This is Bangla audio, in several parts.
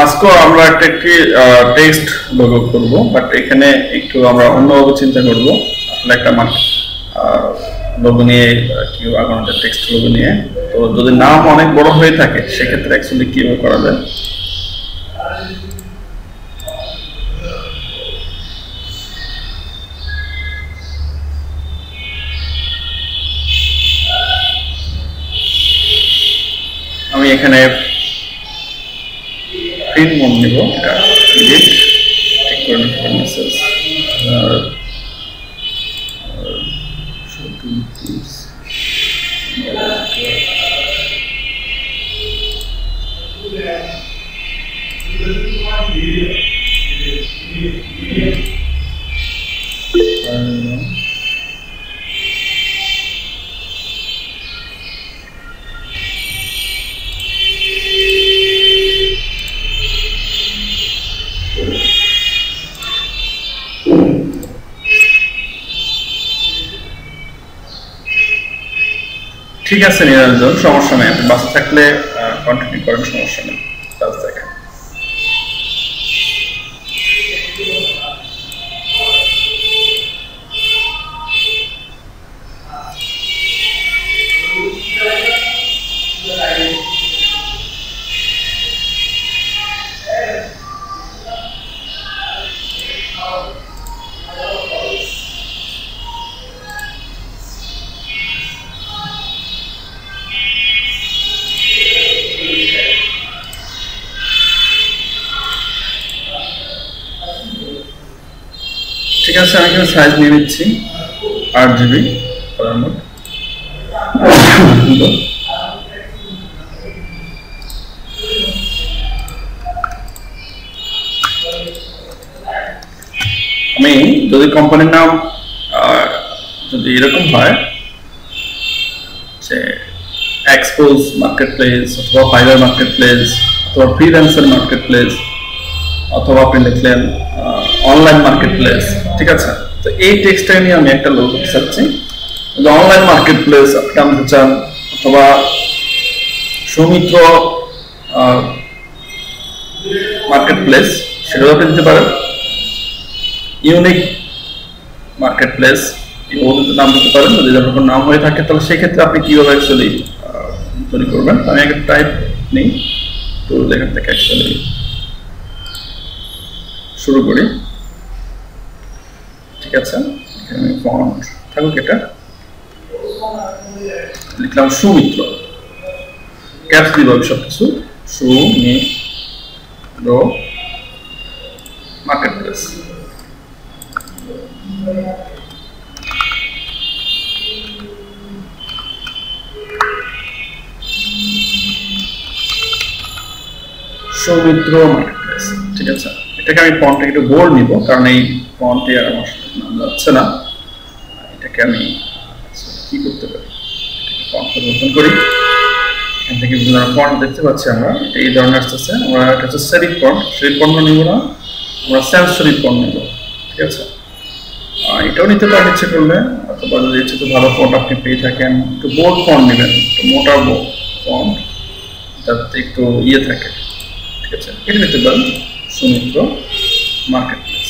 আজকে আমরা একটি টেক্সট লোগো করব, বাট এখানে একটু আমরা অন্যভাবে চিন্তা করব। আসলে একটা লোগো নিয়ে কি আগানোটা, টেক্সট লোগো নিয়ে। তো যদি নাম অনেক বড় হয়ে থাকে সেক্ষেত্রে অ্যাকচুয়ালি কিভাবে করা যায়? আমি এখানে প্রিন্ট মোড নিব, এটা এডিট ঠিক করে নিব মেসেজ ঠিক আছে নিরঞ্জন, সমস্যা নেই, আপনি বাসে থাকলে কন্টিনিউ করেন, সমস্যা নেই। কাজ দেখেন। ঠিক আছে, আমি এখানে সাইজ নিয়ে নিচ্ছি 8GB করার মতো। আমি যদি কোম্পানির নাম যদি এরকম হয় যে এক্সপোজ মার্কেটপ্লেস অথবা ফাইবার মার্কেটপ্লেস অথবা ফ্রিল্যান্সার মার্কেটপ্লেস অথবা আপনি লিখলেন অনলাইন মার্কেটপ্লেস, ঠিক আছে। তো এই টেক্সটটা নিয়ে আমি একটা লোগো চাচ্ছি। অনলাইন মার্কেটপ্লেস আপনি আনতে চান অথবা সৌমিত্র মার্কেটপ্লেস, সেটাও আপনি দিতে পারেন। ইউনিক মার্কেটপ্লেস নাম দিতে পারেন। যদি যখন নাম হয়ে থাকে তাহলে সেক্ষেত্রে আপনি কিভাবে অ্যাকচুয়ালি তৈরি করবেন। আমি একটা টাইপ নেই, তো এখান থেকে অ্যাকচুয়ালি শুরু করি। ঠিক আছে, এখানে ফন্ট থাকুক, এটা লিখলাম সৌমিত্র, ক্যাপস দিব সবকিছু, সৌমিত্র মার্কেটপ্লেস। সৌমিত্র মার্কেটপ্লেস, ঠিক আছে। এটাকে আমি ফন্টটা একটু বোল্ড নিব, কারণ এই ফন্টে আর আমার নাম যাচ্ছে না। এটাকে আমি কি করতে পারি, ফন্ট পরিবর্তন করি। এখান থেকে বিভিন্ন ফন্ট দেখতে পাচ্ছি আমরা, এই ধরনের আসতেছে। আমরা এটা হচ্ছে সেরিফ ফন্ট, সেরিফ ফন্ট নিব না, আমরা সেন্স সেরিফ ফন্ট নিব, ঠিক আছে। এটাও নিতে পারেন ইচ্ছে করলে, অথবা যদি ইচ্ছে তো ভালো ফন্ট আপনি পেয়ে থাকেন, একটু বোল্ড ফন্ট নেবেন, একটু মোটা ফন্ট যাতে একটু ইয়ে থাকে, ঠিক আছে। এটা নিতে পারেন সৌমিত্র মার্কেটপ্লেস।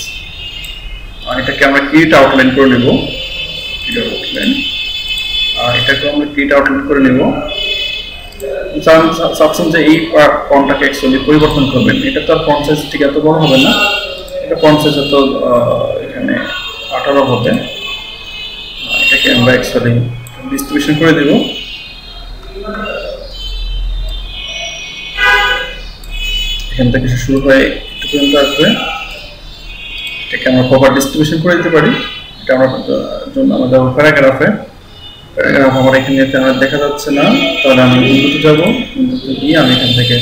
এটাকে আমরা ক্রিয়েট আউটলাইন করে নেব, এটাকে আমরা ক্রিয়েট আউটলাইন করে নেব। চাচ্ছেন যে এই ফন্টটাকে অ্যাকচুয়ালি পরিবর্তন করবেন, এটা তো আর ফন্ট সাইজ ঠিক এত বড় হবে না, এটা ফন্ট সাইজ তো এখানে 18 হবে। এটাকে আমরা অ্যাকচুয়ালি ডিস্ট্রিবিউশন করে দেব। এখান থেকে শুরু হয়ে একটু পর্যন্ত আসবে। এটাকে আমরা প্রপার ডিস্ট্রিবিউশন করে দিতে পারি। এটা আমরা জন্য আমাদের প্যারাগ্রাফে, প্যারাগ্রাফ আমার এখানে দেখা যাচ্ছে না, তাহলে আমি উইন্ডোতে যাব, উইন্ডোতে গিয়ে আমি এখান থেকে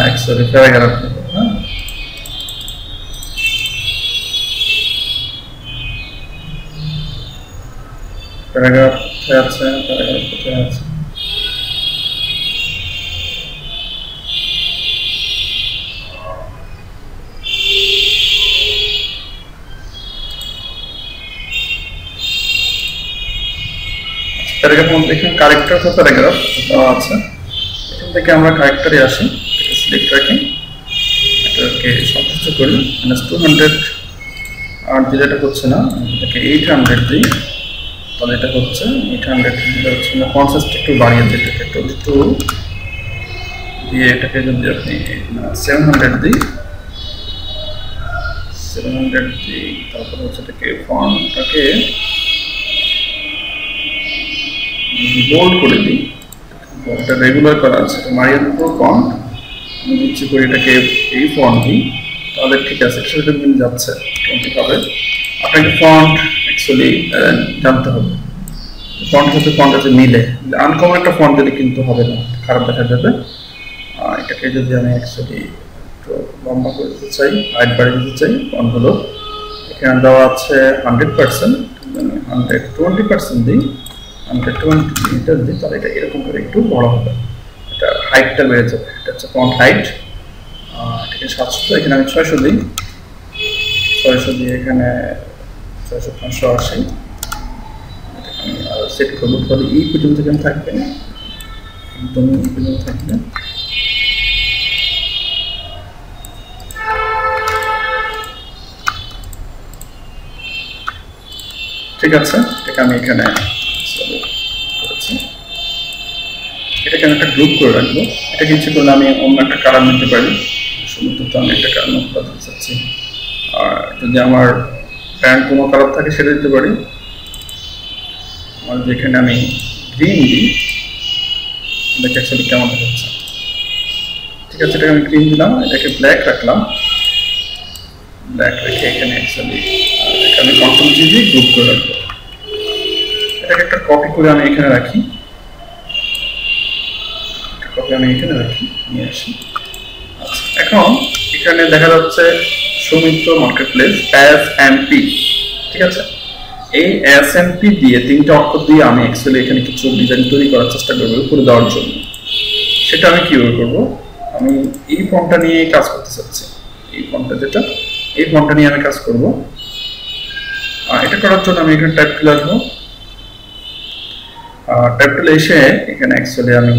অ্যাকচুয়ালি প্যারাগ্রাফ নেব। হ্যাঁ, প্যারাগ্রাফ কোথায় আছে, প্যারাগ্রাফ কোথায় আছে? প্যারাগ্রাফের মধ্যে এখানে ক্যারেক্টার অফ প্যারাগ্রাফ দেওয়া আছে, এখান থেকে আমরা ক্যারেক্টারে আসি, সিলেক্ট রাখি, এটাকে সন্তুষ্ট করি -200 আর দিলে এটা হচ্ছে না, এটাকে 800 দিই, তাহলে এটা হচ্ছে 800 দিলে হচ্ছে না, কনসেপ্ট একটু বাড়িয়ে দিই, এটাকে 22 দিয়ে এটাকে যদি আপনি 700 দিই, 700 দিই, তারপর হচ্ছে এটাকে ফন্টটাকে বোল্ড করে দিই, এটা রেগুলার করা আছে, মারিয়ার উপর ফন্ট আমি ইচ্ছে করি এটাকে এই ফন্ট দিই, তাহলে ঠিক আছে, এটার সাথে মিল যাচ্ছে হবে। আপনাকে ফন্ট অ্যাকচুয়ালি জানতে হবে, ফন্টের সাথে ফন্ট আছে মিলে, আনকমন একটা ফন্ট দিলে কিন্তু হবে না, খারাপ দেখা যাবে। এটাকে যদি আমি অ্যাকচুয়ালি একটু লম্বা করে দিতে চাই, হাইট বাড়িয়ে দিতে চাই, ফন্টগুলো এখানে দেওয়া আছে 100%, মানে 120% দিই, 120 মিটার দিই, তাহলে এটা এরকম করে একটু বড় হবে, এটা হাইটটা বেড়ে যাবে। এটা হচ্ছে ফন্ট হাইট, এটাকে 700, এখানে আমি 600 দিই, 600 দিয়ে এখানে 600-580, এটাকে আমি আরও সেট করবো, তাহলে এই পর্যন্ত এখানে থাকবে, একদম এই পর্যন্ত থাকবে। ঠিক আছে, এটাকে আমি এখানে করেছি, এটাকে আমি একটা গ্রুপ করে রাখবো। এটাকে ইচ্ছে করলে আমি অন্য একটা কালার নিতে পারি, শুধু আমি একটা কালার দিতে চাচ্ছি, আর যদি আমার প্যান্ট কোনো কালার থাকে সেটা দিতে পারি। আর যেখানে আমি গ্রিন দিই, এটাকে অ্যাকচুয়ালি কেমন হচ্ছে, ঠিক আছে, এটাকে আমি গ্রিন দিলাম, এটাকে ব্ল্যাক রাখলাম, ব্ল্যাক রেখে এখানে অ্যাকচুয়ালি আমি কন্ট্রোল জি দিয়ে গ্রুপ করে রাখবো। এটাকে একটা কপি করে আমি এখানে রাখি, কপি আমি এখানে রাখি, নিয়ে আসি। আচ্ছা, এখন এখানে দেখা যাচ্ছে সৌমিত্র মার্কেটপ্লেস SMP, ঠিক আছে, এই SMP দিয়ে 3টা অক্ষর দিয়ে আমি অ্যাকচুয়ালি এখানে কিছু ডিজাইন তৈরি করার চেষ্টা করবো উপরে দেওয়ার জন্য। সেটা আমি কিভাবে করবো, আমি এই ফন্টটা নিয়ে কাজ করতে চাচ্ছি, এই ফন্টটা যেটা, এই ফন্টটা নিয়ে আমি কাজ করব। আর এটা করার জন্য আমি এখানে টাইপ টুলে আসবো, টাইপ টুলে এসে এখানে অ্যাকচুয়ালি আমি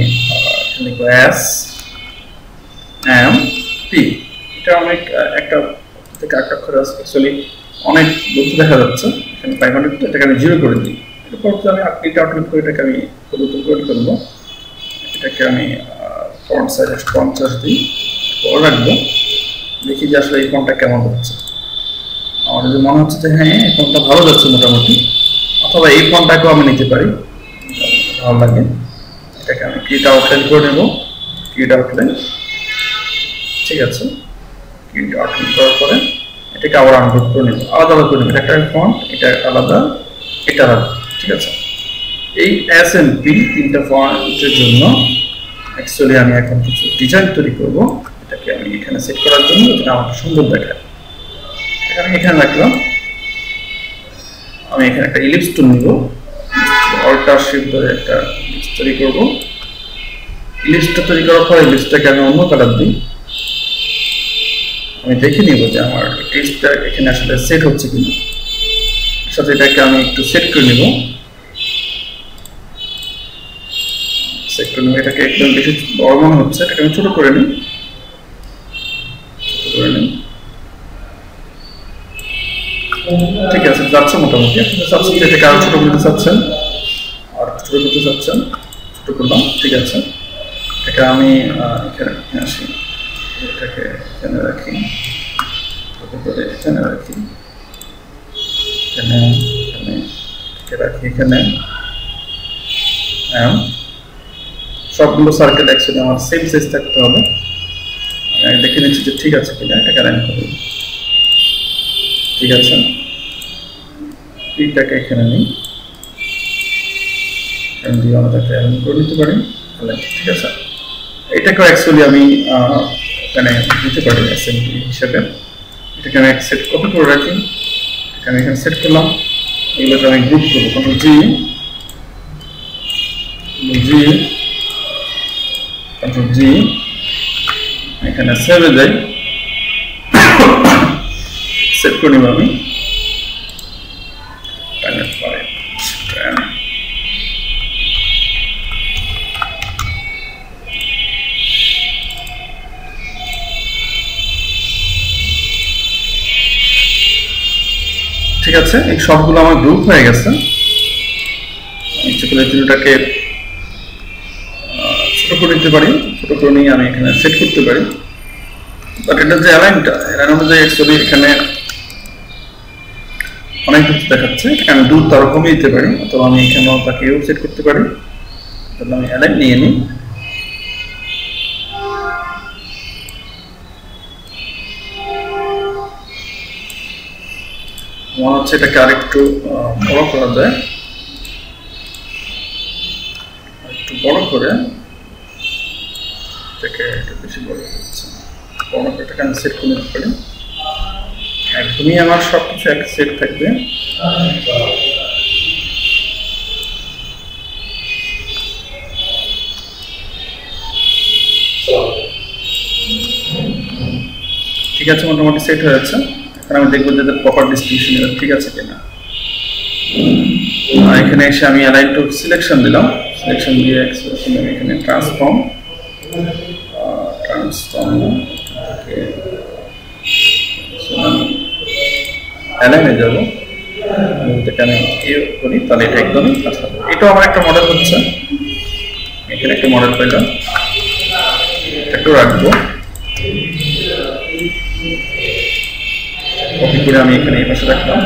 লিখবো SMP, এটা অনেক একটা থেকে একটা অক্ষর আছে, অ্যাকচুয়ালি অনেক বলতে দেখা যাচ্ছে, এখানে 500, এটাকে আমি 0 করে দিই। এরপর আমি আপডেট আউটলুক করে এটাকে আমি পরিবর্তন করে করবো, এটাকে আমি ফন্ট সাইজ 50 দিই, পরে রাখবো, দেখি যে আসলে এই ফন্টটা কেমন হচ্ছে। আমার যদি মনে হচ্ছে যে হ্যাঁ এই ফন্টটা ভালো যাচ্ছে মোটামুটি, অথবা এই ফন্টটাকেও আমি নিতে পারি, ভালো লাগে, এটাকে আমি কিট আউটলাইন করে নেব, কিট আউটলাইন, ঠিক আছে, কিট আউটলাইন করার পরে এটাকে আবার আনগ্রুপ করে নেব, আলাদা আলাদা করে নেব, এটা একটা ফন্ট, এটা আলাদা, এটা আলাদা, ঠিক আছে। এই SMP 3টা ফন্টের জন্য অ্যাকচুয়ালি আমি এখন কিছু ডিজাইন তৈরি করব, এটাকে আমি এখানে সেট করার জন্য যেটা আমাকে সুন্দর দেখায়। আমি এখানে রাখলাম, আমি এখানে একটা ইলিপস টুল নিব, অল্টার শিফট ধরে একটা ইলিপস তৈরি করব। ইলিপসটা তৈরি করার পর ইলিপসটাকে আমি অন্য কালার দিই, আমি দেখে নিব যে আমার টেক্সটটা এখানে আসলে সেট হচ্ছে কিনা, সাথে এটাকে আমি একটু সেট করে নিব, সেট করে নিব, এটাকে একদম বেশি বড় মনে হচ্ছে, এটাকে আমি ছোট করে নিই, ছোট করে নিই, ঠিক আছে, যাচ্ছে মোটামুটি। আপনি চাচ্ছেন যে এটাকে আরো ছোট করতে চাচ্ছেন, আর ছোট করতে চাচ্ছেন, ছোট করলাম, ঠিক আছে। এটাকে আমি এখানে আসি, এটাকে এখানে রাখি, এখানে রাখি, এখানে রাখি, এখানে সবগুলো সার্কেল অ্যাকচুয়ালি আমার সেম সাইজ থাকতে হবে। আমি দেখে নিচ্ছি যে ঠিক আছে কিনা, এটাকে রান করি, ঠিক আছে, এইটাকে এখানে নিই, দিয়ে আমরা এটাকে অ্যারেঞ্জ করে নিতে পারি, ঠিক আছে। এটাকেও অ্যাকচুয়ালি আমি এখানে দিতে পারি SMP হিসেবে, এটাকে আমি সেট কপি করে রাখি, এটাকে আমি এখানে সেট করলাম, এগুলোকে আমি গ্রুপ করবো, কন্ট্রোল জি, কন্ট্রোল জি, এখানে সেভে যাই, সেট করে নিব আমি, ঠিক আছে, এই সবগুলো আমার গ্রুপ হয়ে গেছে। ইচ্ছে করলে তিনটাকে ছোট করে নিতে পারি, ছোট করে নিয়ে আমি এখানে সেট করতে পারি। বাট এটা যে অ্যালাইন অনুযায়ী অ্যাকচুয়ালি এখানে অনেক দূর দেখাচ্ছে, এটাকে আমি দূর তারও কমিয়ে দিতে পারি, অথবা আমি এখানেও তাকেও সেট করতে পারি। তাহলে আমি অ্যালাইন নিয়ে নিই। মনে হচ্ছে এটাকে আরেকটু বড় করা যায়, একটু বড় করে এটাকে একটু বেশি বড় হচ্ছে, বড় করে এটাকে আমি সেট করে নিতে পারি। একদমই আমার সবকিছু এক সেট থাকবে। ঠিক আছে, মোটামুটি সেট হয়ে যাচ্ছে। এখন আমি দেখবো যে প্রপার ডিস্ট্রিবিউশন ঠিক আছে কিনা। এখানে এসে আমি অ্যালাইন টু সিলেকশন দিলাম, সিলেকশন দিয়ে এখানে ট্রান্সফর্ম অ্যালাইনে যাব, এটাকে আমি করি, তাহলে এটা একদমই আচ্ছা। এটাও আমার একটা মডেল হচ্ছে, এখানে একটা মডেল পাইলাম, একটু রাখবো, কপি করে আমি এখানে এই পাশে রাখলাম।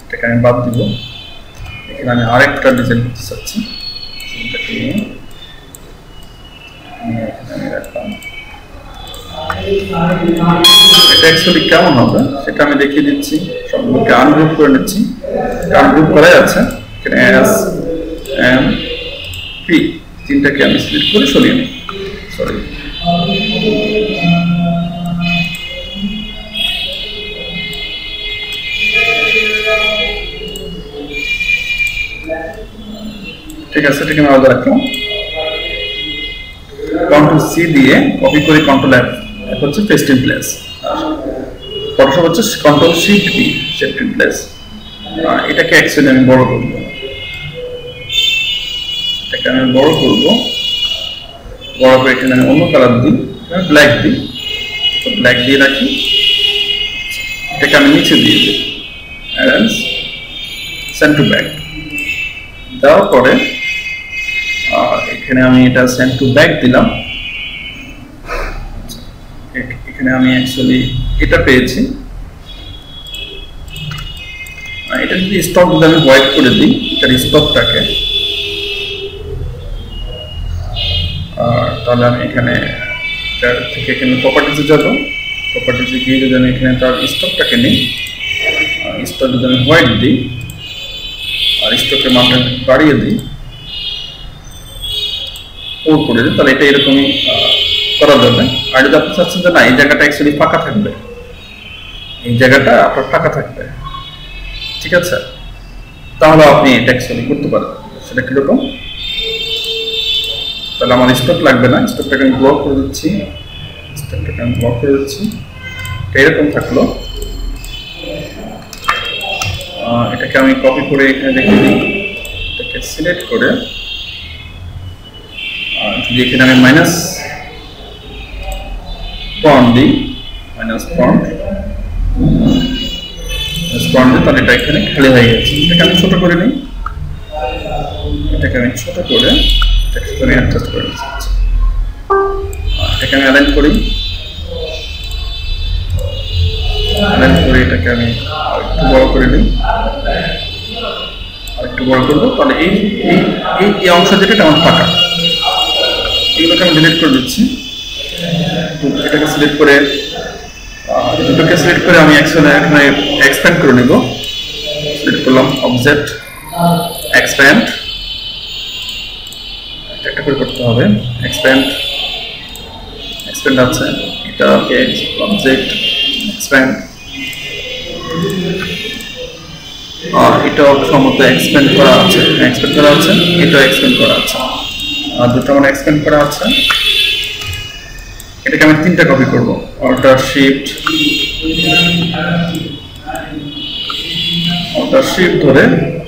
এটাকে আমি বাদ দিব, এখানে আমি আরেকটা ডিজাইন করতে চাচ্ছি, এখানে আমি রাখলাম। এটা অ্যাকচুয়ালি কেমন হবে সেটা আমি দেখিয়ে দিচ্ছি। সবগুলোকে আনগ্রুপ করে নিচ্ছি, আনগ্রুপ করা আছে। এখানে এস এম পি তিনটাকে আমি সিলেক্ট করে সরিয়ে নিই, সরি ঠিক আছে, এটাকে আমি আলাদা রাখলাম। কন্ট্রোল সি দিয়ে কপি করে কন্ট্রোল এফ হচ্ছে পেস্ট ইন প্লেস, ফটোশপ হচ্ছে control shift P shift in place. এটাকে অ্যাকচুয়ালি আমি বড় করব, এটাকে আমি বড় করব, বড় করে এখানে আমি অন্য কালার দিই, ব্ল্যাক দিই, ব্ল্যাক দিয়ে রাখি। এটাকে আমি নিচে দিয়ে দিই, অ্যারেঞ্জ সেন্ড টু ব্যাক দেওয়ার পরে এখানে আমি এটা সেন্ড টু ব্যাক দিলাম। এখানে আমি অ্যাকচুয়ালি এটা পেয়েছি, এটা যদি স্টক যদি আমি হোয়াইট করে দিই এটার স্টকটাকে, তাহলে আমি এখানে থেকে এখানে প্রপার্টিজে যাব, প্রপার্টিজে গিয়ে যদি আমি এখানে তার স্টকটাকে নিই, স্টক যদি আমি হোয়াইট দিই আর স্টকের মানটা বাড়িয়ে দিই, ওর করে দিই, তাহলে এটা এরকমই করা যাবে। আর যদি আপনি চাচ্ছেন যে না এই জায়গাটা অ্যাকচুয়ালি ফাঁকা থাকবে, এই জায়গাটা আপনার ফাঁকা থাকবে, ঠিক আছে, তাহলে আপনি এটা অ্যাকচুয়ালি করতে পারেন। সেটা কিরকম, তাহলে আমার স্টক লাগবে না, স্টকটাকে আমি ব্লক করে দিচ্ছি, স্টকটাকে আমি ব্লক করে দিচ্ছি, এরকম থাকলো। এটাকে আমি কপি করে এখানে রেখে দিই, এটাকে সিলেক্ট করে যদি এখানে আমি মাইনাস ফন্ট দিই, মাইনাস ফন্ট দিই, তাহলে এটা এখানে খালি হয়ে গেছে। এটাকে আমি ছোট করে নিই, এটাকে আমি ছোট করে আমি অ্যাডজাস্ট করে নিচ্ছি। এটাকে আমি অ্যালাইন করি, অ্যালাইন করে এটাকে আমি একটু বড় করে নিই, একটু বড় করবো, তাহলে এই অংশ যেটা আমার ফাঁকা, এগুলোকে আমি ডিলিট করে দিচ্ছি। এটাকে সিলেক্ট করে দুটোকে সিলেক্ট করে আমি এখানে এক্সপ্যান্ড করে নেব। সিলেক্ট করলাম অবজেক্ট এক্সপ্যান্ড, একটা করে করতে হবে, এক্সপ্যান্ড আছে, এটাকে অবজেক্ট এক্সপ্যান্ড, এটাও সম্ভবত এক্সপ্যান্ড করা আছে, এটাও এক্সপ্যান্ড করা আছে, আর দুটো আমার এক্সপ্যান্ড করা আছে। এটাকে আমি তিনটা কপি করব, অল্টার শিফট ধরে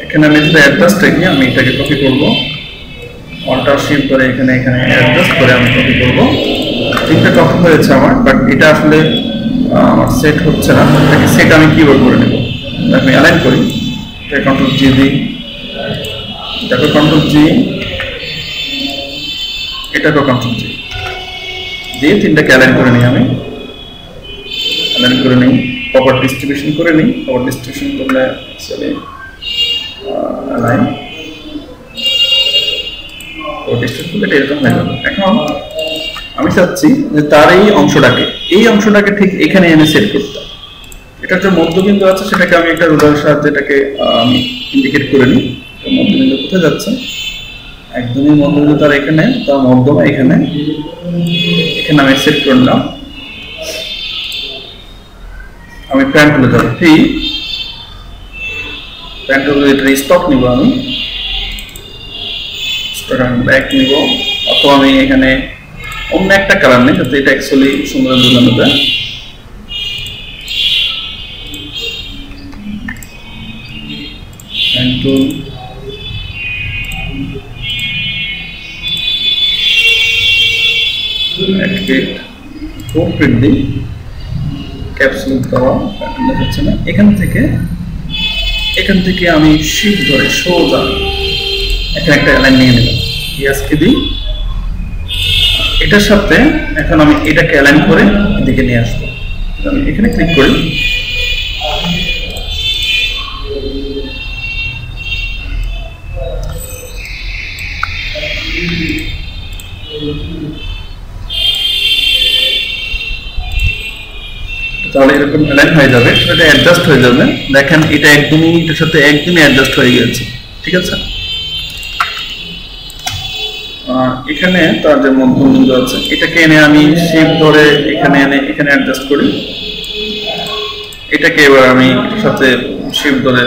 এখানে আমি যদি অ্যাডজাস্ট রেখে আমি এটাকে কপি করব, অল্টার শিফট ধরে এখানে অ্যাডজাস্ট করে আমি কপি করব। তিনটা কপি হয়েছে আমার, বাট এটা আসলে আমার সেট হচ্ছে না, এটাকে সেট আমি কিভাবে করে নেব, আমি অ্যালাইন করি, এটা কন্ট্রোল জি দিই, এটাকে কন্ট্রোল জি, এটাকে কন্ট্রোল জি দিয়ে তিনটাকে অ্যালাইন করে নিই, আমি অ্যালাইন করে নিই, প্রপার ডিস্ট্রিবিউশন করে নিই, প্রপার ডিস্ট্রিবিউশন করলে অ্যাকচুয়ালি অ্যালাইন ও ডিস্ট্রিবিউশন করলে এরকম হয়ে যাবে। এখন আমি চাচ্ছি যে তার এই অংশটাকে ঠিক এখানে এনে সেট করতে, এটা যে মধ্যবিন্দু আছে সেটাকে আমি একটা রুলারের সাহায্যে এটাকে আমি ইন্ডিকেট করে নিই, মধ্যবিন্দু কোথায় যাচ্ছে, একদমই মধ্যবিন্দু তার এখানে, তার মধ্যমা এখানে, এখানে আমি সেট করলাম, আমি প্যান টুলে যাবো, প্যান টুলে এটা স্টক নিব, আমি স্টক ব্যাক নিব, অথবা আমি এখানে অন্য একটা কালার নেই যাতে এটা অ্যাকচুয়ালি সুন্দর বোঝানো যায়। এখান থেকে আমি শিফট ধরে সোজা এখানে একটা লাইন নিয়ে নিলাম, ইয়াসকে দিই, এটার সাথে এখন আমি এটাকে অ্যালাইন করে এদিকে নিয়ে আসবো, আমি এখানে ক্লিক করি, তাহলে এরকম অ্যালাইন হয়ে যাবে, এটা অ্যাডজাস্ট হয়ে যাবে, দেখেন এটা একদমই এটার সাথে একদমই অ্যাডজাস্ট হয়ে গেছে, ঠিক আছে। এখানে তার যে মধ্যবিন্দু আছে এটাকে এনে আমি শিফট ধরে এখানে এনে এখানে অ্যাডজাস্ট করি, এটাকে এবার আমি এটার সাথে শিফট ধরে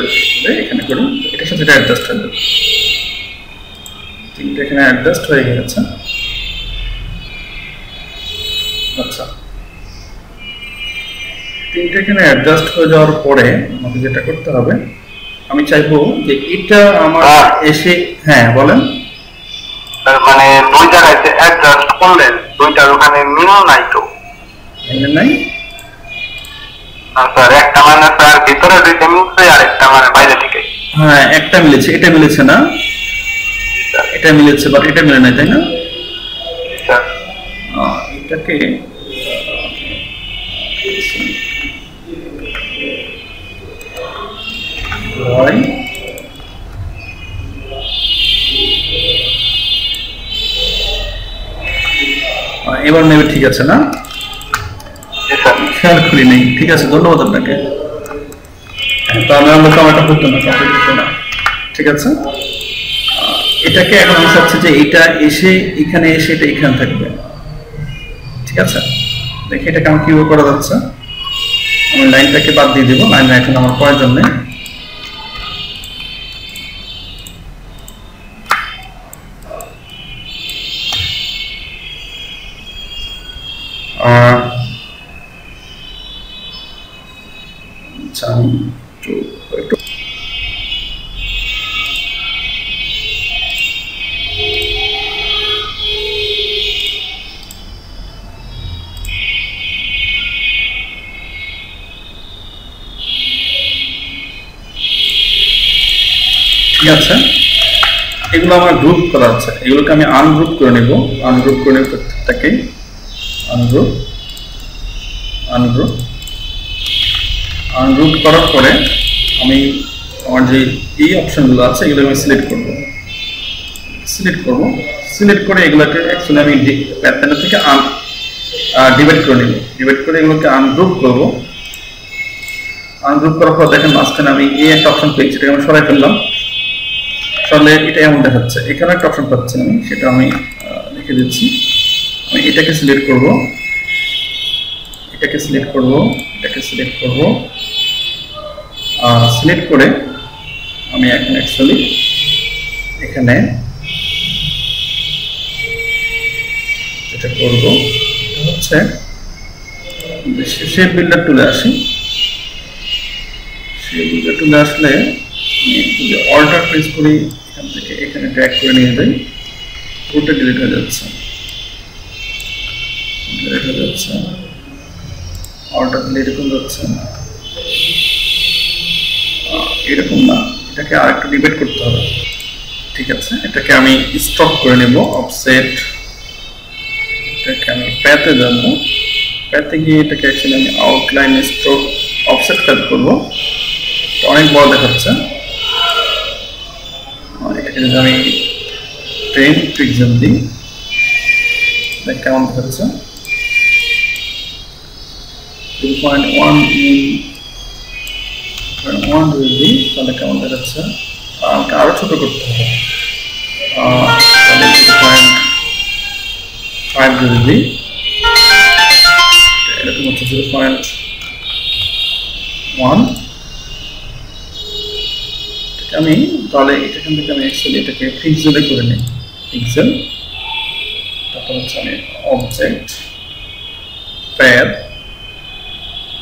এখানে করি, এটার সাথে এটা অ্যাডজাস্ট হয়ে যাবে, তিনটা এখানে অ্যাডজাস্ট হয়ে গেছে। আচ্ছা, তিনটা এখানে অ্যাডজাস্ট হয়ে যাওয়ার পরে আমাকে যেটা করতে হবে, আমি চাইবো যে এটা আমার এসে, হ্যাঁ বলেন, মানে দুই জায়গায় অ্যাডজাস্ট করলেন, দুইটার ওখানে মিল নাই তো, মিল নাই, স্যার একটা মানে স্যার ভিতরে দুইটা মিলছে আর একটা মানে বাইরে থেকে, হ্যাঁ একটা মিলেছে, এটা মিলেছে না, এটা মিলেছে বাট এটা মিলে নাই, তাই না? এটাকে এবার নেবে, ঠিক আছে না, খেয়াল করি নেই, ঠিক আছে, ধন্যবাদ আপনাকে। তাহলে আমরা কামাটা হতো না, কমপ্লিট হতো না, ঠিক আছে। এটাকে এখন আমি চাচ্ছি যে এটা এসে এখানে এসে এটা এখানে থাকবে, ঠিক আছে। দেখি এটাকে আমার কিভাবে করা যাচ্ছে, আমি লাইনটাকে বাদ দিয়ে দেবো, লাইন এখন আমার প্রয়োজন নেই। আচ্ছা, আমি একটু ঠিক আছে, এগুলো আমার গ্রুপ করা আছে, এগুলোকে আমি আনগ্রুপ করে নেব, আনগ্রুপ করে নেব প্রত্যেকটাকে, আনগ্রুপ আনগ্রুপ আনগ্রুপ করার পরে আমি আমার যে এই অপশনগুলো আছে এগুলো আমি সিলেক্ট করব, সিলেক্ট করে এগুলোকে অ্যাকচুয়ালি আমি প্যাটার্ন থেকে ডিভাইড করে নেব, ডিভাইড করে এগুলোকে আনগ্রুপ করব। আনগ্রুপ করার পর দেখেন মাঝখানে আমি এই একটা অপশন পেয়েছি, এটাকে আমি সরাই ফেললাম, সরলে এটা এমন দেখাচ্ছে, এখানে একটা অপশন পাচ্ছি আমি, সেটা আমি লিখে দিচ্ছি, আমি এটাকে সিলেক্ট করব, এটাকে সিলেক্ট করব, এটাকে সিলেক্ট করব, সিলেক্ট করে আমি এখন অ্যাকচুয়ালি এখানে যেটা করব এটা হচ্ছে শেপ বিল্ডার টুলে আসি, শেপ বিল্ডার টুলে আসলে যদি অল্টার প্রেস করি এখান থেকে এখানে ড্র্যাগ করে নিয়ে যাই, পুরোটা ডিলিট হয়ে যাচ্ছে, অল্টার দিলে এরকম যাচ্ছে, এরকম না, এটাকে আরেকটু ডিবেট করতে হবে। ঠিক আছে, এটাকে আমি স্টপ করে নেব, অফসেট, এটাকে আমি প্যাতে যাব, প্যাতে গিয়ে এটাকে অ্যাকচুয়ালি আমি আউটলাইন স্ট্রোক অফসেট প্যাথ করবো, অনেক বড় দেখাচ্ছে। এটাকে যদি আমি 10 পিক্সেল দিই কেমন দেখাচ্ছে, 2.1 যদি দিই তাহলে কেমন দেখাচ্ছে, আমাকে আরো ছোট করতে হবে, 0.5 যদি দিই এরকম হচ্ছে 0.1। আমি তাহলে এখান থেকে আমি অ্যাকচুয়ালি এটাকে পিক্সেলে করে নিই, পিক্সেল, তারপর হচ্ছে আমি অবজেক্ট প্যাথ,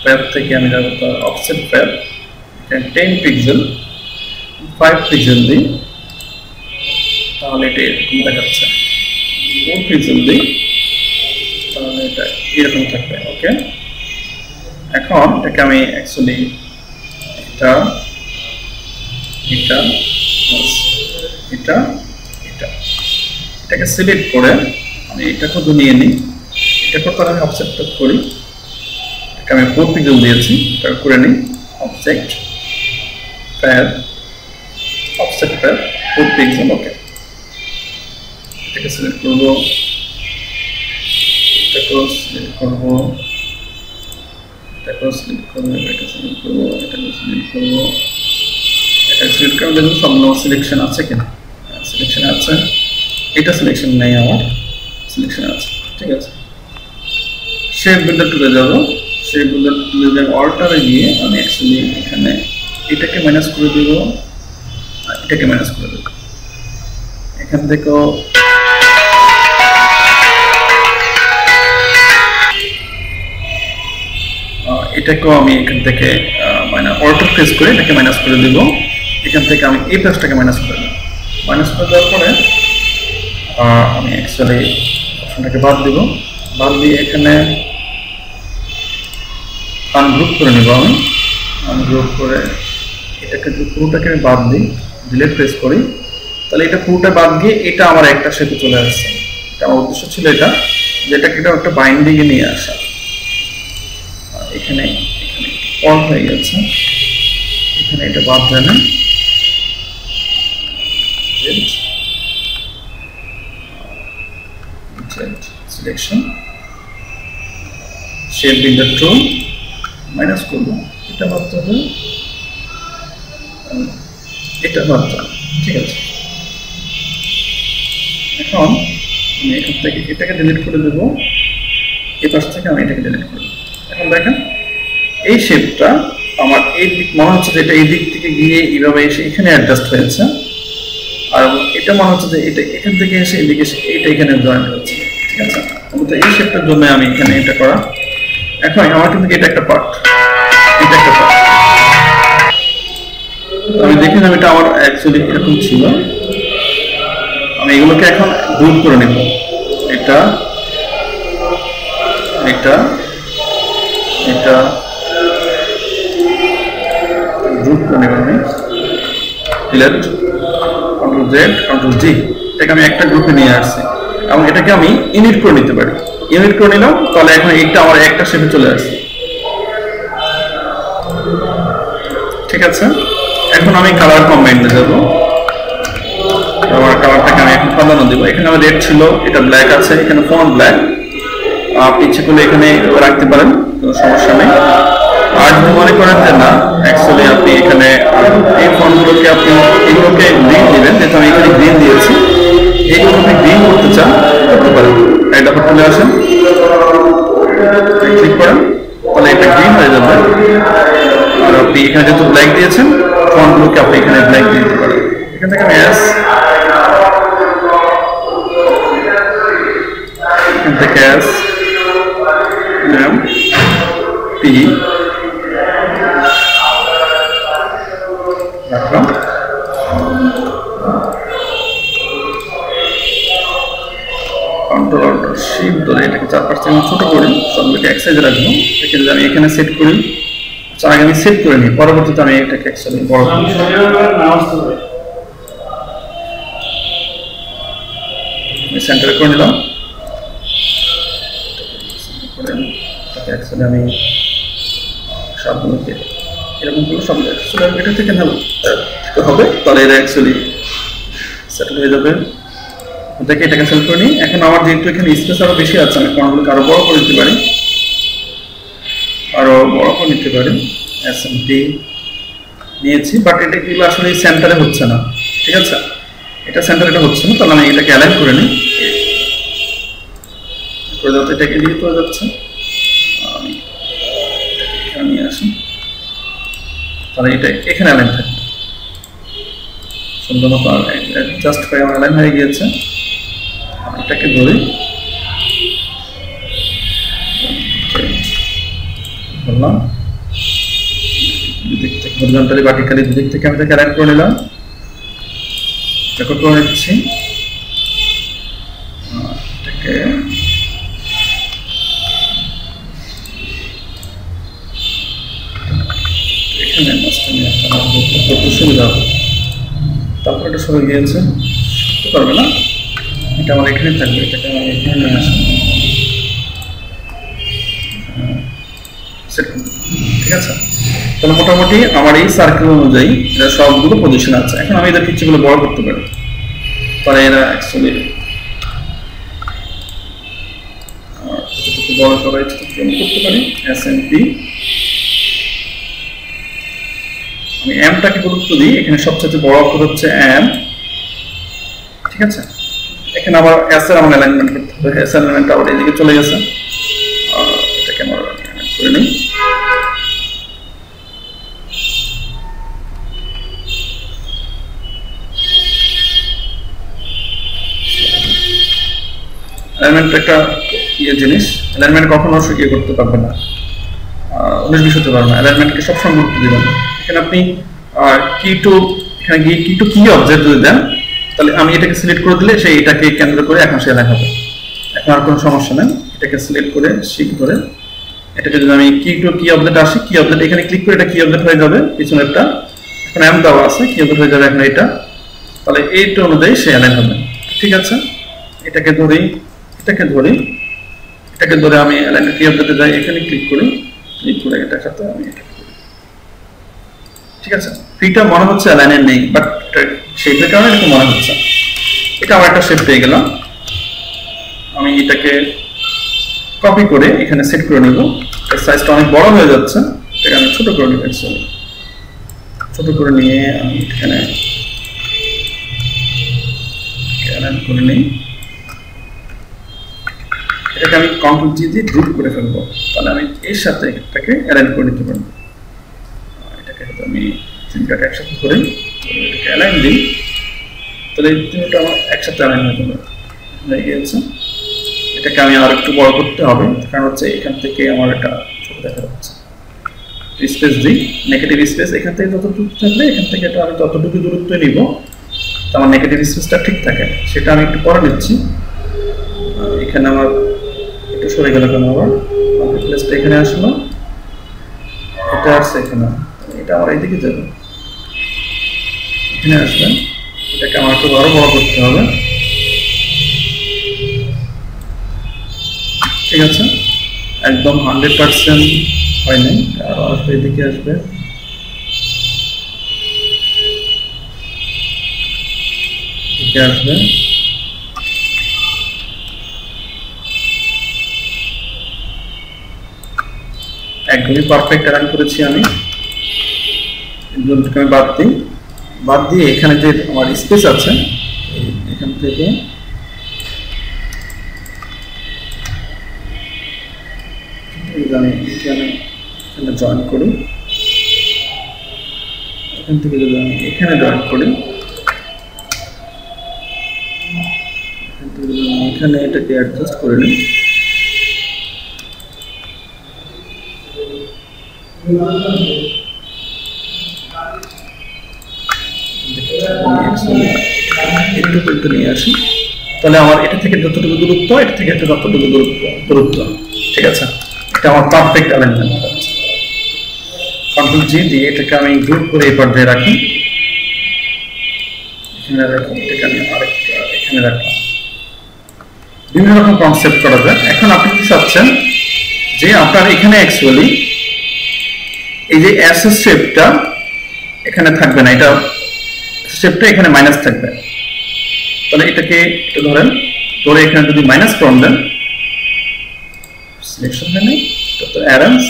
প্যাথ থেকে আমি যাবো তার অফসেট প্যাথ, এখানে 10 পিক্সেল 5 পিক্সেল দিই তাহলে এটা এরকম দেখাচ্ছে, 4 পিক্সেল দিই তাহলে এটা এরকম থাকবে। ওকে, এখন এটাকে আমি অ্যাকচুয়ালি এটা এটা এটা এটা এটাকে সিলেক্ট করে আমি এটা শুধু নিয়ে নিই, এটা করতে আমি অফসেটটা করি, এটা আমি 4 পিক্সেল দিয়েছি, এটা করে নিই object path, offset path 4 pixel. Okay, এটাকে সিলেক্ট করবো, এটাকেও সিলেক্ট করবো, এটাকেও সিলেক্ট করবো, এটা সিলেক্ট করবো, এটাকেও সিলেক্ট করবো, এটা সিলেক্ট করে দেখুন সবগুলো সিলেকশন আছে কিনা, সিলেকশন আছে, এটা সিলেকশন নেই, আমার সিলেকশন আছে। ঠিক আছে, শেপ বিল্ডার টুলে যাব, শেপ বিল্ডার টুলে যাব, অল্টারে গিয়ে আমি অ্যাকচুয়ালি এখানে এটাকে মাইনাস করে দেব, এটাকে মাইনাস করে দেব, এখান থেকেও এটাকেও আমি এখান থেকে অল্টার প্রেস করে এটাকে মাইনাস করে দেব, এখান থেকে আমি এই প্রেসটাকে মাইনাস করে দেব, মাইনাস করে দেওয়ার পরে আমি অ্যাকচুয়ালি অপশনটাকে বাদ দেব, বাদ দিয়ে এখানে আনগ্রুপ করে নেব, আমি আনগ্রুপ করে এটাকে পুরোটাকে আমি বাদ দিই, ডিলিট প্রেস করি, তাহলে এটা পুরোটা বাদ গিয়ে এটা আমার একটা সাথে চলে আসছে। এটা আমার উদ্দেশ্য ছিল এটা, যেটাকে এটা একটা বাইন্ডিংয়ে নিয়ে আসা, এখানে এখানে অল হয়ে গেছে, এখানে এটা বাদ যায় না, সিলেকশন শেপ বিল্ডার টুল মাইনাস করবো, এটা বাদ হবে, এটা বাদ যাবে। ঠিক আছে, এখন আমি এখান থেকে এটাকে ডিলিট করে দেবো, এই পাশ থেকে আমি এটাকে ডিলিট করবো। এখন দেখেন এই শেপটা আমার এই দিক মনে হচ্ছে যে এটা এই দিক থেকে গিয়ে এইভাবে এসে এখানে অ্যাডজাস্ট হয়েছে, আর এটা মনে হচ্ছে যে এটা এখান থেকে এসে এদিকে এসে এটা এখানে জয়েন্ট হচ্ছে। ঠিক আছে, তো এই শেপটার জন্য আমি এখানে এটা করা, এখন আমার কিন্তু এটা একটা পার্ট, এটা একটা পার্ট, আমি দেখলাম এটা আমার অ্যাকচুয়ালি এরকম ছিল, আমি এগুলোকে এখন গ্রুপ করে নেব, এটা এটা এটা গ্রুপ করে নেব, আমি সিলেক্ট কন্ট্রোল জেড কন্ট্রোল জি, এটাকে আমি একটা গ্রুপে নিয়ে আসছি এবং এটাকে আমি ইউনিট করে নিতে পারি, ইউনিট করে নিলাম, তাহলে এখন এইটা আমার একটা শেপে চলে আসছে। ঠিক আছে, এখন আমি কালার কম্বাইন্ডে যাব, আমার কালারটাকে আমি এখন প্রাধান্য দেবো, এখানে আমার রেড ছিল, এটা ব্ল্যাক আছে, এখানে ফন্ট ব্ল্যাক, আপনি ইচ্ছে করলে এখানে রাখতে পারেন, কোনো সমস্যা নেই। আর যদি মনে করেন যে না অ্যাকচুয়ালি আপনি এখানে এই ফন্টগুলোকে আপনি এগুলোকে গ্রিন দিবেন, যেহেতু আমি এখানে গ্রিন দিয়েছি, এইগুলো আপনি গ্রিন করতে চান করতে পারেন, এটা আপনি চলে আসেন, ক্লিক করেন, তাহলে এটা গ্রিন হয়ে যাবে। আর আপনি এখানে যেহেতু ব্ল্যাক দিয়েছেন, ফন্টগুলোকে আপনি এখানে ব্ল্যাক দিয়ে দিতে পারেন, এখান থেকে আমি এস, এখান থেকে এস এম পি রাখলাম, কন্ট্রোল অল্টার সি শিফট ধরে এটাকে 4% ছোট করি, সবগুলোকে এক সাইজে রাখবো। এটাকে যদি আমি এখানে সেট করি, আচ্ছা আগে আমি সেট করে নিই, পরবর্তীতে আমি এটাকে একসাথে বড় করব। আমি সেন্টারে করে নিলাম, একসাথে আমি সবগুলোকে এরকম করে সব এটা থেকে হবে, তাহলে এটা অ্যাকচুয়ালি সেটেল হয়ে যাবে। ওটাকে এটা ক্যান্সেল করে নিই। এখন আমার যেহেতু এখানে স্পেস আরো বেশি আছে, আমি ফন্টগুলোকে আরো বড় করে দিতে পারি, আরো বড় করে নিতে পারি। এসএমপি নিয়েছি, বাট এটা এগুলো আসলে সেন্টারে হচ্ছে না, ঠিক আছে? এটা সেন্টারে এটা হচ্ছে না, তাহলে আমি এটাকে অ্যালাইন করে নিই। করে যাচ্ছে, এটাকে দিয়ে করে যাচ্ছে, আমি এখানে নিয়ে আসি, তাহলে এটা এখানে অ্যালাইন থাকবে সুন্দর মতো। জাস্ট করে আমার অ্যালাইন হয়ে গিয়েছে। এটাকে ধরি, বললাম দুদিক থেকে হরিজন্টালি ভার্টিক্যালি দুদিক থেকে আমি এটাকে অ্যালাইন করে নিলাম, রেকর্ড করে নিচ্ছি। এটাকে এখানে করতে সুবিধা হবে। তারপর এটা সরে গিয়েছে, করতে পারবে না, এটা আমার এখানে থাকবে, এটাকে আমি এখানে নিয়ে আসবো, ঠিক আছে? তাহলে মোটামুটি আমার এই সার্কেল অনুযায়ী এটা সবগুলো পজিশন আছে। এখন আমি এদের কিছুগুলো বড় করতে পারি, তাহলে এরা অ্যাকচুয়ালি বড় করা করতে পারি। এসএমপি আমি এমটাকে গুরুত্ব দিই, এখানে সবচেয়ে বড় অক্ষর হচ্ছে এম, ঠিক আছে? এখানে আবার এস এর আমার অ্যালাইনমেন্ট করতে হবে, এস অ্যালাইনমেন্ট আবার এদিকে চলে গেছে, এটাকে আমরা করে নিই। অ্যালাইনমেন্ট একটা জিনিস, অ্যালাইনমেন্ট কখনো ইয়ে করতে পারবে না, 19-20 হতে পারবে না, অ্যালাইনমেন্টকে সবসময় গুরুত্ব দিবেন। এখানে আপনি এখানে গিয়ে কি অবজেক্ট যদি দেন, তাহলে আমি এটাকে সিলেক্ট করে দিলে সেই এটাকে কেন্দ্র করে এখন সে অ্যালাইন হবে, এখন আর কোনো সমস্যা নেই। এটাকে সিলেক্ট করে শিফট ধরে এটাকে যদি আমি কি অবজেক্ট আসি, কি অবজেক্ট এখানে ক্লিক করে এটা কি অবজেক্ট হয়ে যাবে, পিছনেরটা এখন এম দেওয়া আছে, কি অবজেক্ট হয়ে যাবে এখন এটা, তাহলে এইটা অনুযায়ী সে অ্যালাইন হবে, ঠিক আছে? এটাকে ধরে আমি অ্যালাইন কি অবজেক্টে যাই, এখানে ক্লিক করে এটার সাথে আমি এটা করি, ঠিক আছে? ফিটা মনে হচ্ছে অ্যালাইনের নেই, বাট শেপের কারণে এরকম মনে হচ্ছে। এটা আমার একটা শেপ পেয়ে গেলাম, আমি এটাকে কপি করে এখানে সেট করে নেব। এর সাইজটা অনেক বড় হয়ে যাচ্ছে, এটাকে আমি ছোট করে নেব, ছোট করে নিয়ে আমি এখানে অ্যালাইন করে নিই। এটাকে আমি কন্ট্রোল জি দিয়ে গ্রুপ করে ফেলবো, তাহলে আমি এর সাথে এটাকে অ্যালাইন করে নিতে পারবো। এটাকে আমি তিনটাকে একসাথে করে এটাকে অ্যালাইন দিই, তাহলে এই তিনটা আমার একসাথে অ্যালাইন হয়ে গিয়েছে। এটাকে আমি আর একটু বড় করতে হবে, কারণ হচ্ছে এখান থেকে আমার এটা ছোট দেখা যাচ্ছে। স্পেস দিই, নেগেটিভ স্পেস এখান থেকে যতটুকু থাকলে এখান থেকে এটা আমি ততটুকু দূরত্ব নিব, আমার নেগেটিভ স্পেসটা ঠিক থাকে, সেটা আমি একটু পরে নিচ্ছি। এখানে আমার একটু সরে গেল, কেন আবার প্লেসটা এখানে আসলো, এটা আসছে এখানে, এটা আমার এইদিকে যাবে, এখানে আসবে। এটাকে আমার একটু আরো বড় করতে হবে, ঠিক আছে? একদম 100% হয় নাই, আরো আসবে, এদিকে আসবে, এদিকে আসবে, একদমই পারফেক্ট অ্যালাইন করেছি আমি। আমি বাদ দিয়ে এখানে যে আমার স্পেস আছে, এখান থেকে আমি এখানে জয়েন করি, এখান থেকে যদি আমি এখানে জয়েন করি, এখান থেকে যদি আমি এখানে এটাকে অ্যাডজাস্ট করে নিই, একটু নিয়ে আসি, তাহলে আমার এটা থেকে যতটুকু দূরত্ব, এটা থেকে একটা যতটুকু দূরত্ব, ঠিক আছে, এটা আমার পারফেক্ট অ্যালাইনমেন্ট হচ্ছে। কন্ট্রোল জি দিয়ে এটাকে আমি গ্রুপ করে এই পর্যায়ে রাখি, এখানে রাখি, এটাকে আমি আরেকটা এখানে রাখলাম। বিভিন্ন রকম কনসেপ্ট করা যায়। এখন আপনি কি চাচ্ছেন যে আপনার এখানে অ্যাকচুয়ালি এই যে এস শেপটা এখানে থাকবে না, এটা শেপটা এখানে মাইনাস থাকবে। তাহলে এটাকে একটু ধরেন, ধরে এখানে যদি মাইনাস ফ্রম দেন, সিলেকশন হয় নাই, তো অ্যারেঞ্জ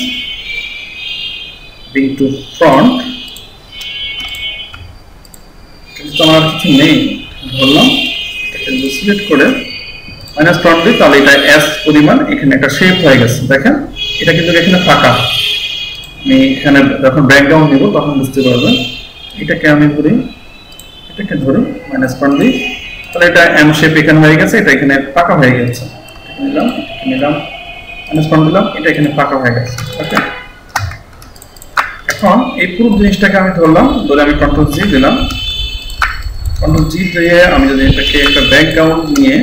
বিং টু ফ্রন্ট, কিন্তু আমার কিছু নেই, ধরলাম এটাকে সিলেক্ট করে মাইনাস ফ্রন্ট দিই, তাহলে এটা এস পরিমাণ এখানে একটা শেপ হয়ে গেছে। দেখেন এটা কিন্তু এখানে ফাঁকা, আমি এখানে যখন ব্যাকগ্রাউন্ড নেব তখন বুঝতে পারবেন। এটাকে আমি ধরি, এটাকে ধরি মাইনাস ফ্রন্ট দিই, তাহলে এটা এম শেপ এখানে হয়ে গেছে, এটা এখানে ফাঁকা হয়ে গেছে। নিলাম, নিলাম, মাইনাস ফ্রন্ট দিলাম, এটা এখানে ফাঁকা হয়ে গেছে। ওকে, এখন এই পুরো জিনিসটাকে আমি ধরলাম, ধরে আমি কন্ট্রোল জি দিলাম। কন্ট্রোল জি দিয়ে আমি যদি এটাকে একটা ব্যাকগ্রাউন্ড নিয়ে,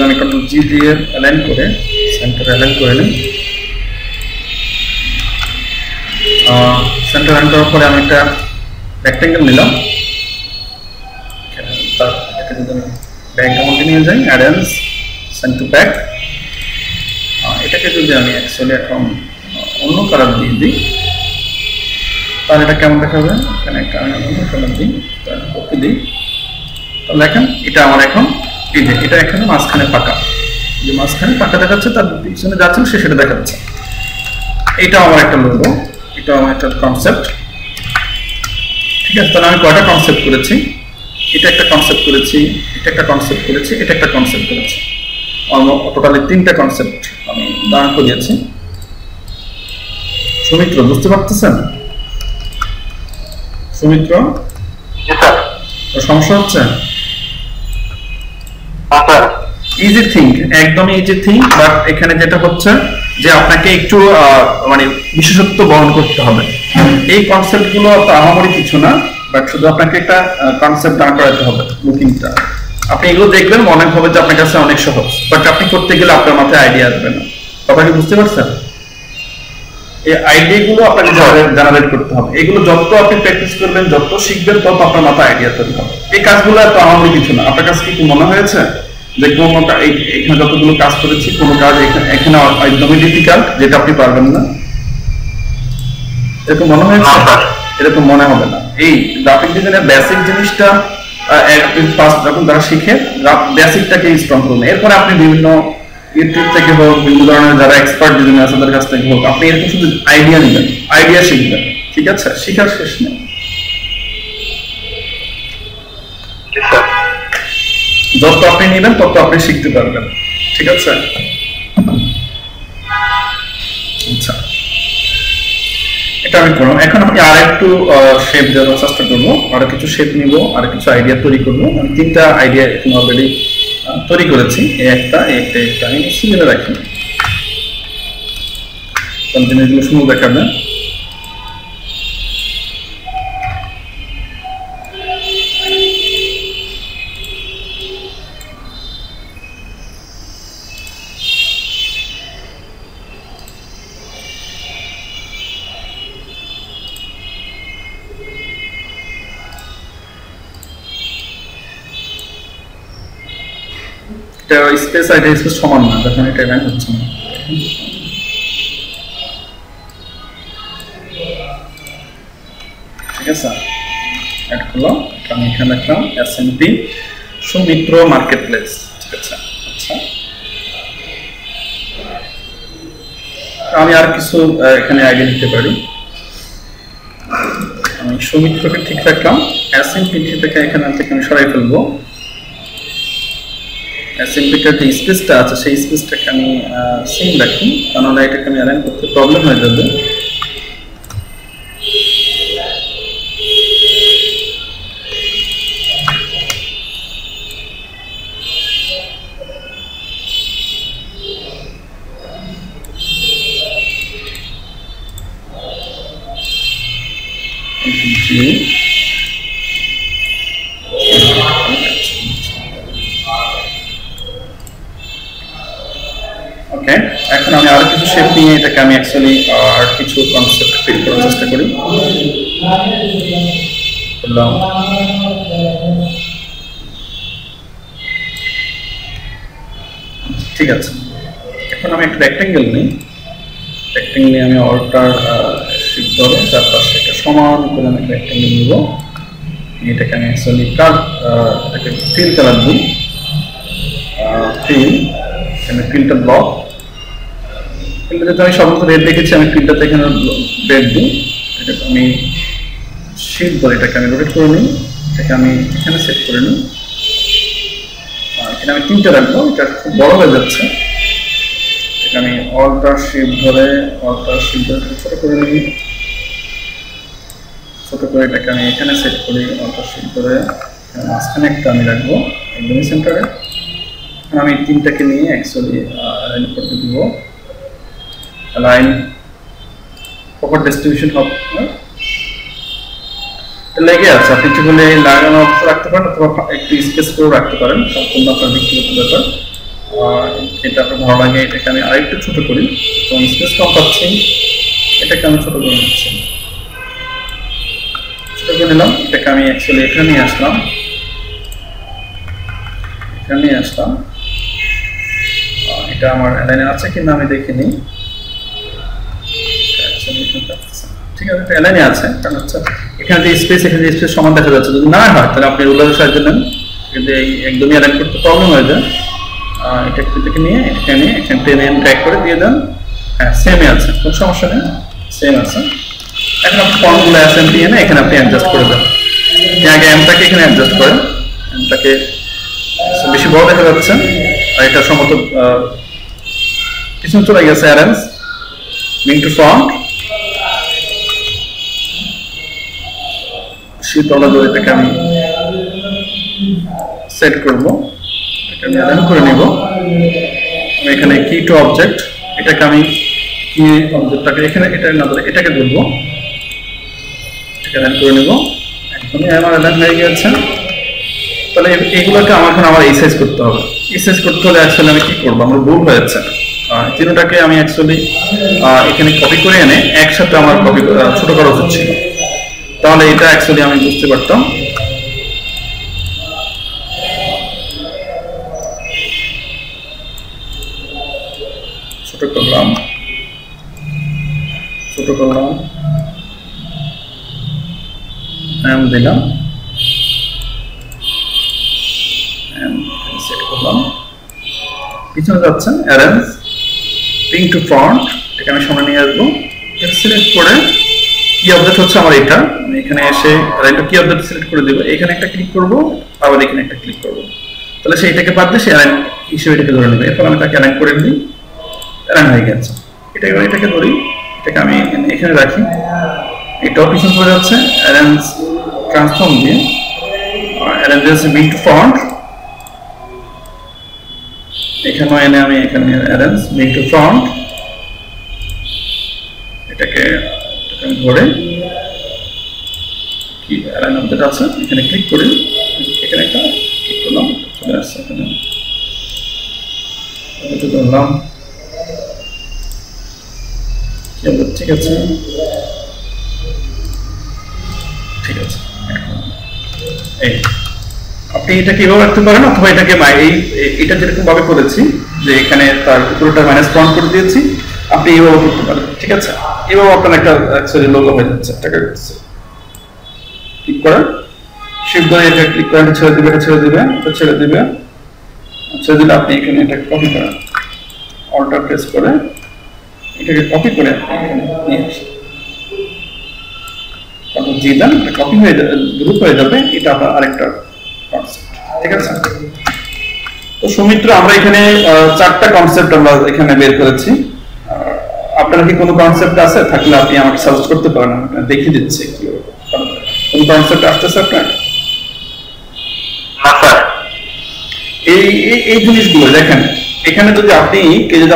আমি কন্ট্রোল জি দিয়ে অ্যালাইন করে সেন্টার অ্যালাইন করে নিই। সেন্টার অ্যালাইন করার পরে আমি একটা রেক্টেঙ্গেল নিলাম, এটাকে যদি আমি ব্যাকগ্রাউন্ডে নিয়ে যাই, অ্যারেঞ্জ সেন্ড টু ব্যাক, এটাকে যদি আমি অ্যাকচুয়ালি এখন অন্য কালার দিয়ে দিই, তাহলে এটা কেমন দেখাবে? এখানে একটা অন্য কালার দিই, ওকে দিই, তাহলে দেখেন এটা আমার এখন এই যে এটা এখানে মাঝখানে ফাঁকা, যে মাঝখানে ফাঁকা দেখাচ্ছে, তার পিছনে যাচ্ছে সে সেটা দেখাচ্ছে। এটা আমার একটা লোগো, এটা আমার একটা কনসেপ্ট, ঠিক আছে। তাহলে আমি কয়টা কনসেপ্ট করেছি? এটা একটা কনসেপ্ট করেছি, এটা একটা কনসেপ্ট করেছি, এটা একটা কনসেপ্ট করেছি, টোটালি 3টা কনসেপ্ট আমি দাঁড় করিয়েছি। সুমিত্র বুঝতে পারতেছেন? সুমিত্র সমস্যা হচ্ছে? ইজি থিঙ্ক, একদম ইজি থিঙ্ক, বাট এখানে যেটা হচ্ছে যে আপনাকে একটু মানে বিশেষত্ব বহন করতে হবে। এই কনসেপ্ট গুলো তো আহামরি কিছু না, বাট শুধু আপনাকে একটা কনসেপ্ট দাঁড় করাতে হবে। লুকিংটা আপনি এগুলো দেখবেন, মনে হবে যে আপনার কাছে অনেক সহজ, বাট আপনি করতে গেলে আপনার মাথায় আইডিয়া আসবে না। কথা কি বুঝতে পারছেন? এই আইডিয়া গুলো আপনাকে জেনারেট করতে হবে। এগুলো যত আপনি প্র্যাকটিস করবেন, যত শিখবেন, তত আপনার মাথায় আইডিয়া তৈরি হবে। এই কাজগুলো এত আহামরি কিছু না। আপনার কাছে কি মনে হয়েছে যে কোনো এখানে যতগুলো কাজ করেছি, কোনো কাজ এখানে একদমই ডিফিকাল্ট, যেটা আপনি পারবেন না? এরকম মনে হয়েছে? এরকম মনে হবে না। এই গ্রাফিক ডিজাইনের বেসিক জিনিসটা যখন তারা শিখে, বেসিকটাকে স্ট্রং করুন। এরপরে আপনি বিভিন্ন ইউটিউব থেকে হোক, বিভিন্ন ধরনের যারা এক্সপার্ট ডিজাইনার আছে তাদের কাছ থেকে হোক, আপনি এরকম শুধু আইডিয়া নেবেন, আইডিয়া শিখবেন, ঠিক আছে? শিখার শেষ নেই। যত আপনি নেবেন তত আপনি শিখতে পারবেন, ঠিক আছে? আচ্ছা, এটা আমি করলাম। এখন আমি আর একটু শেপ দেওয়ার চেষ্টা করবো, আরো কিছু শেপ নিব, আর কিছু আইডিয়া তৈরি করবো। আমি 3টা আইডিয়া এখন অলরেডি তৈরি করেছি। একটা আমি সিলেক্ট রাখি, জিনিসগুলো সুন্দর দেখাবে। স্পেস আর স্পেস সমান না, তখন এটা ম্যাচ হচ্ছে না। ঠিক আছে, অ্যাড করলাম, আমি এখানে লিখলাম এসএমপি সুমিত্র মার্কেট প্লেস, ঠিক আছে। আচ্ছা, আমি আর কিছু এখানে আইডিয়া দিতে পারি। আমি সুমিত্রকে ঠিক রাখলাম, এসএমপি থেকে এখানে থেকে আমি সরাই ফেলবো। অ্যাসেম্বলিটার যে স্পেসটা আছে সেই স্পেসটাকে আমি সেম রাখি, কারণ এটাকে আমি অ্যালাইন করতে প্রবলেম হয়ে যাবে। ওকে, এখন আমি আরো কিছু শেপ নিয়ে এটাকে আমি অ্যাকচুয়ালি আর কিছু কনসেপ্ট ফিল করার চেষ্টা করি। করলাম, ঠিক আছে। এখন আমি একটা রেক্টেঙ্গেল নিই, রেক্টেঙ্গেল নিয়ে আমি অল্টার শিফট ধরে চারপাশে একটা সমান করে আমি রেক্টেঙ্গেল নিব। এটাকে আমি অ্যাকচুয়ালি এটাকে ফিল কালার দিই, ফিল, এখানে ফিলটা ব্লক, ফিলটা যেহেতু আমি সাধারণত রেড রেখেছি আমি ফিলটাতে এখানে রেড দিই। এটাকে আমি শিফট ধরে এটাকে আমি রোটেট করে নিই, এটাকে আমি এখানে সেট করে নিই। এখানে আমি 3টা রাখবো, এটা খুব বড় হয়ে যাচ্ছে। এটা আমি অল্টার শিফট ধরে ছোট করে নিই, ছোট করে এটাকে আমি এখানে সেট করি। অল্টার শিফট ধরে মাঝখানে একটা আমি রাখবো একদমই সেন্টারে। আমি 3টাকে নিয়ে অ্যাকচুয়ালি অ্যালাইন করতে দিব। অ্যালাইন প্রপার ডিস্ট্রিবিউশন হবে, লেগে আছে। আপনি কি বলে লাগানো রাখতে পারেন অথবা একটু স্পেস করে রাখতে পারেন, সম্পূর্ণ আপনার ব্যক্তিগত ব্যাপার। এটা আপনার ভালো লাগে। এটাকে আমি আরেকটু ছোট করি, তো স্পেস কম পাচ্ছি, এটাকে আমি ছোট করে নিচ্ছি, ছোট করে নিলাম। এটাকে আমি অ্যাকচুয়ালি এখানে নিয়ে আসলাম, এটা আমার অ্যালাইনে আছে কিনা আমি দেখে নিই। ঠিক আছে, অ্যালাইনে আছে, কারণ হচ্ছে এখানে যে স্পেস সমান দেখা যাচ্ছে। যদি না হয় তাহলে আপনি রুলারের সাহায্যে নেন, কিন্তু এই একদমই অ্যালাইন করতে প্রবলেম হয়ে যায়। এটাকে নিয়ে এখানে টেনে ড্র্যাগ করে দিয়ে দেন। হ্যাঁ, সেমই আছে, কোনো সমস্যা নেই, সেম আছে। এখন আপনি ফর্মগুলো অ্যাসেম্বলি এনে এখানে আপনি অ্যাডজাস্ট করে দেন। আগে এমটাকে এখানে অ্যাডজাস্ট করেন, এমটাকে বেশি বড় দেখা যাচ্ছে, আর এটা সম্ভবত পিছনে চলে গেছে। Arrange mean to front, Shitala ধরে এটাকে আমি সেট করবো, এটাকে আমি অ্যালাইন করে নিব। আমি এখানে কি টু অবজেক্ট, এটাকে আমি কি অবজেক্টটাকে এখানে এটা না ধরে এটাকে ধরবো, এটাকে অ্যালাইন করে নিব। এখনই আমার অ্যালাইন হয়ে গেছে। তাহলে এইগুলোকে আমার এখন এই সাইজ করতে হবে। এই সাইজ করতে হলে অ্যাকচুয়ালি আমি কি করবো, আমার ভুল হয়ে যাচ্ছে। তিনটাকে আমি অ্যাকচুয়ালি এখানে কপি করে এনে একসাথে আমার কপি ছোট করা উচিত ছিল, তাহলে এটা অ্যাকচুয়ালি আমি বুঝতে পারতাম। ছোট করলাম, নাম দিলাম, সেট করলাম। পিছনে যাচ্ছে অ্যারেঞ্জ পিং টু ফ্রন্ট, এটাকে আমি সামনে নিয়ে আসবো। সিলেক্ট করে কি অবজেক্ট হচ্ছে আমার এটা, আমি এখানে এসে কি অবজেক্ট সিলেক্ট করে দেবো। এখানে একটা ক্লিক করবো, আবার এখানে একটা ক্লিক করবো, তাহলে সেইটাকে বাদ দিয়ে সে অ্যালাইন হিসেবে এটাকে ধরে নেবে। এরপর আমি তাকে অ্যালাইন করে দিই, অ্যালাইন হয়ে গেছে। এটাকে ধরি, এটাকে আমি এখানে রাখি, এটাও পিছনে চলে যাচ্ছে। অ্যারেঞ্জ ট্রান্সফর্ম দিয়ে অ্যারেঞ্জ মিন টু ফ্রন্ট, এখানেও এনে আমি এখানে অ্যারেঞ্জ মিন টু ফ্রন্ট, এটাকে ধরে কি অ্যালাইন অবজেক্ট আছে এখানে ক্লিক করি, এখানে একটা ক্লিক করলাম, চলে আসছে এখানে। এটা ধরলাম, ঠিক আছে, এই আপনি এটাকে এভাবে রাখতে পারেন, অথবা এটাকে এটা যেরকম ভাবে করেছি যে এখানে তার পুরোটা মাইনাস পয়েন্ট করে দিয়েছি, আপনি এইভাবে করতে পারেন। ঠিক আছে, এইভাবে আপনার একটা অ্যাকচুয়ালি লোগো হয়ে যাচ্ছে। টাকা ক্লিক করেন, শিফট ধরে এটা ক্লিক করেন, ছেড়ে দিলে আপনি এখানে এটা কপি করেন, অল্টার প্রেস করে এটাকে কপি করে এখানে নিয়ে আসেন। জি দেন, এটা কপি হয়ে যাবে, গ্রুপ হয়ে যাবে। এটা আপনার আরেকটা কনসেপ্ট। ঠিক আছে, তো সৌমিত্র আমরা এখানে 4টা কনসেপ্ট আমরা এখানে বের করেছি। আপনার কি কোনো কনসেপ্ট আছে? থাকলে আপনি আমাকে সাজেস্ট করতে পারেন, আমি দেখিয়ে দিচ্ছি কোন কনসেপ্ট আসতেছে আপনার। এই জিনিসগুলো দেখেন, এখানে যদি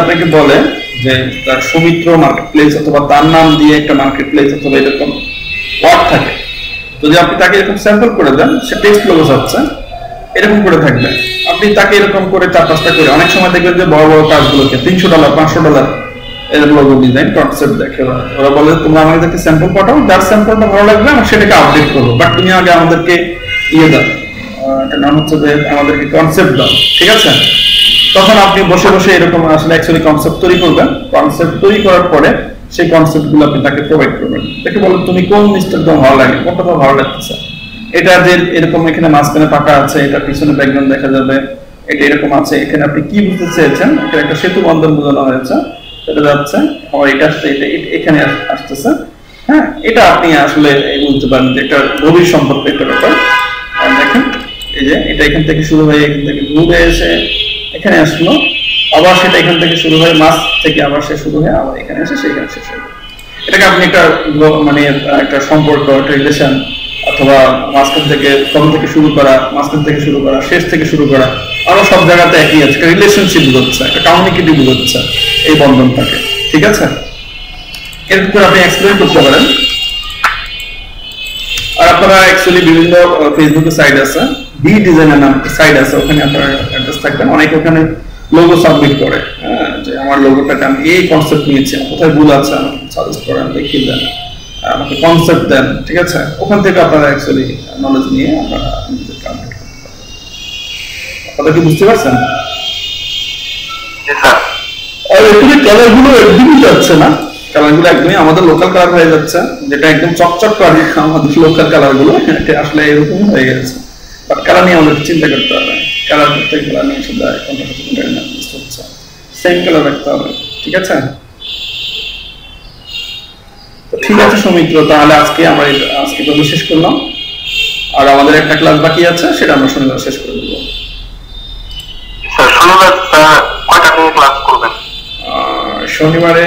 আপনাকে বলে যে তার সৌমিত্র মার্কেট প্লেস, অথবা তার নাম দিয়ে একটা মার্কেট প্লেস অথবা এরকম ওয়ার্ড থাকে, যদি আপনি তাকে এরকম স্যাম্পল করে দেন, সে টেক্সট লোগো চাচ্ছে, এরকম করে থাকবে। আপনি তাকে এরকম করে 4-5টা করে, অনেক সময় দেখবেন যে বড় বড় কাজগুলোকে $300 $500 এর লোগো ডিজাইন কনসেপ্ট দেখে ওরা বলে তোমরা আমাদেরকে স্যাম্পল পাঠাও, যার স্যাম্পলটা ভালো লাগবে আমরা সেটাকে আপডেট করবো, বাট তুমি আগে আমাদেরকে দাও, এটা নাম হচ্ছে যে আমাদেরকে কনসেপ্ট দাও, ঠিক আছে? তখন আপনি বসে বসে এরকম আসলে অ্যাকচুয়ালি কনসেপ্ট তৈরি করবেন। কনসেপ্ট তৈরি করার পরে সেই কনসেপ্ট গুলো আপনি তাকে প্রোভাইড করবেন, দেখে বলেন তুমি কোন জিনিসটা তোমার ভালো লাগে, কোনটা তোমার ভালো লাগতেছে। এটা যে এরকম এখানে মাঝখানে পাকা আছে, এটা পিছনে ব্যাকগ্রাউন্ড দেখা যাবে, এটা এরকম আছে, এখানে আপনি কি বুঝতে চেয়েছেন, এখানে একটা সেতু বন্ধন বোঝানো হয়েছে, এটা যাচ্ছে আবার এটা আসছে, এটা এখানে আসতেছে। হ্যাঁ, এটা আপনি আসলে বলতে পারেন যে এটা গভীর সম্পর্ক একটা ব্যাপার। আর দেখেন এই যে এটা এখান থেকে শুরু হয়ে এখান থেকে ঘুরে এসে এখানে আসলো, আবার সেটা এখান থেকে শুরু হয়ে মাছ থেকে আবার সে শুরু হয়ে আবার এখানে এসে সেখানে শেষ হয়ে যাবে। এটাকে আপনি একটা মানে একটা সম্পর্ক, একটা রিলেশন, অথবা মাঝখান থেকে প্রথম থেকে শুরু করা, মাঝখান থেকে শুরু করা, শেষ থেকে শুরু করা, আরো সব জায়গাতে একই আছে, একটা রিলেশনশিপ বোঝাচ্ছে, একটা কমিউনিকেটিভ বোঝাচ্ছে এই বন্ধনটাকে, ঠিক আছে? এর ভিতরে আপনি এক্সপ্লেন করতে পারেন। আর আপনারা অ্যাকচুয়ালি বিভিন্ন ফেসবুকে সাইট আছে, বি ডিজাইনার নাম সাইট আছে, ওখানে আপনারা অ্যাড্রেস থাকবেন, অনেকে ওখানে লোগো সাবমিট করে, যে আমার লোগোটাকে আমি এই কনসেপ্ট নিয়েছি, কোথায় ভুল আছে আমাকে সাজেস্ট করেন, দেখিয়ে দেন, আমাকে কনসেপ্ট দেন, ঠিক আছে? ওখান থেকে আপনারা অ্যাকচুয়ালি নলেজ নিয়ে আপনারা নিজেদেরকে আপডেট করতে পারবেন। আপনারা কি বুঝতে পারছেন? আর এখানে কালারগুলো একদমই যাচ্ছে না, কালারগুলো একদমই আমাদের লোকাল কালার হয়ে যাচ্ছে, যেটা একদম চকচক করে আমাদের লোকাল কালারগুলো আসলে এরকমই হয়ে গেছে। বাট কালার নিয়ে আমাদের চিন্তা করতে হবে, কালার প্রত্যেক কালার নিয়ে শুধু হচ্ছে, সেম কালার রাখতে হবে, ঠিক আছে? ঠিক আছে সৌমিত্র, তাহলে আজকে পর্যন্ত শেষ করলাম, আর আমাদের একটা ক্লাস বাকি আছে, সেটা আমরা শনিবার শেষ করে দেবো। শনিবার কয়টা থেকে ক্লাস করবেন? শনিবারে